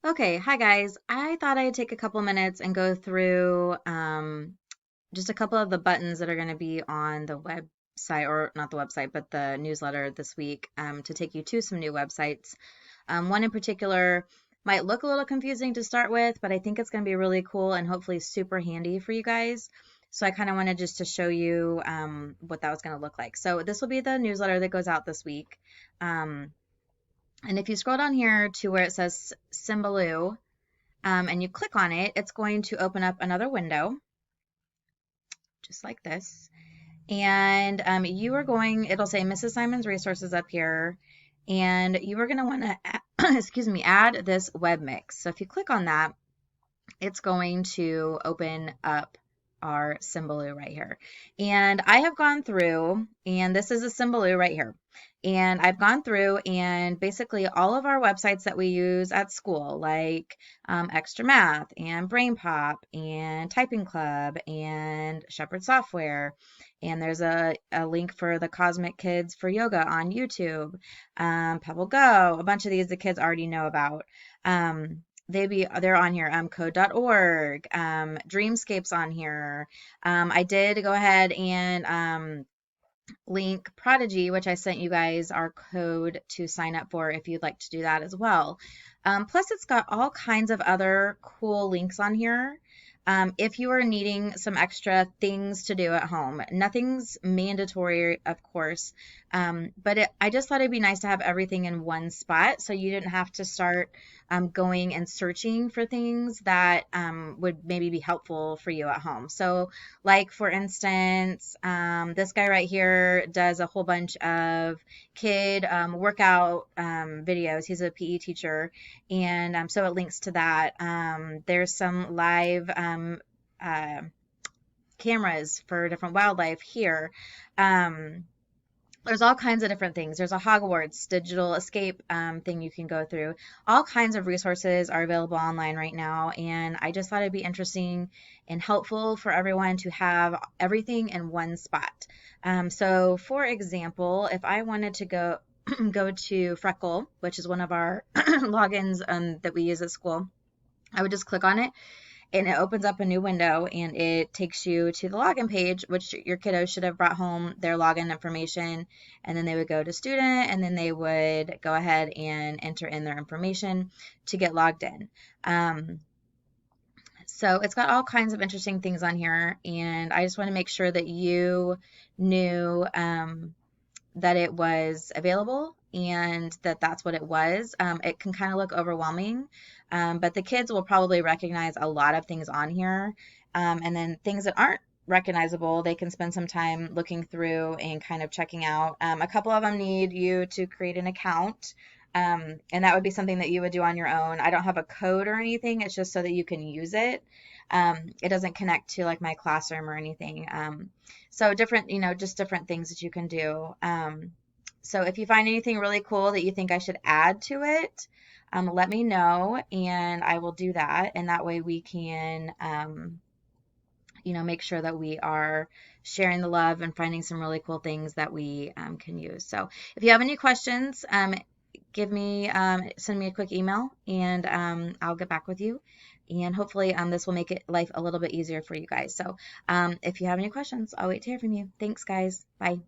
Okay, hi guys. I thought I'd take a couple minutes and go through just a couple of the buttons that are going to be on the website, or not the website, but the newsletter this week to take you to some new websites. One in particular might look a little confusing to start with, but I think it's going to be really cool and hopefully super handy for you guys. So I kind of wanted just to show you what that was going to look like. So this will be the newsletter that goes out this week. Um, and if you scroll down here to where it says Symbaloo, and you click on it, it's going to open up another window, just like this. And you are going, it'll say Mrs. Simon's resources up here, and you are going to want to, excuse me, add this web mix. So if you click on that, it's going to open up our Symbaloo right here. And I have gone through, and this is a Symbaloo right here. And I've gone through and basically all of our websites that we use at school, like Extra Math and Brain Pop and Typing Club and Shepherd Software. And there's a link for the Cosmic Kids for Yoga on YouTube, Pebble Go, a bunch of these the kids already know about. They're on here, code.org, Dreamscape's on here. I did go ahead and link Prodigy, which I sent you guys our code to sign up for if you'd like to do that as well. Plus, it's got all kinds of other cool links on here. If you are needing some extra things to do at home, nothing's mandatory, of course, but I just thought it'd be nice to have everything in one spot so you didn't have to start going and searching for things that would maybe be helpful for you at home. So, like for instance, this guy right here does a whole bunch of kid workout videos. He's a PE teacher, and so it links to that. There's some live uh, cameras for different wildlife here. There's all kinds of different things. There's a Hogwarts digital escape thing you can go through. All kinds of resources are available online right now, and I just thought it'd be interesting and helpful for everyone to have everything in one spot. So, for example, if I wanted to go to Freckle, which is one of our logins that we use at school, I would just click on it and it opens up a new window and it takes you to the login page, which your kiddos should have brought home their login information, and then they would go to student, and then they would go ahead and enter in their information to get logged in. So it's got all kinds of interesting things on here, and I just want to make sure that you knew that it was available and that's what it was. It can kind of look overwhelming, but the kids will probably recognize a lot of things on here. And then things that aren't recognizable, they can spend some time looking through and kind of checking out. A couple of them need you to create an account. And that would be something that you would do on your own. I don't have a code or anything. It's just so that you can use it. It doesn't connect to like my classroom or anything. So different, just different things that you can do. So if you find anything really cool that you think I should add to it, let me know and I will do that. And that way we can, make sure that we are sharing the love and finding some really cool things that we can use. So if you have any questions, send me a quick email and I'll get back with you. And hopefully this will make life a little bit easier for you guys. So if you have any questions, I'll wait to hear from you. Thanks, guys. Bye.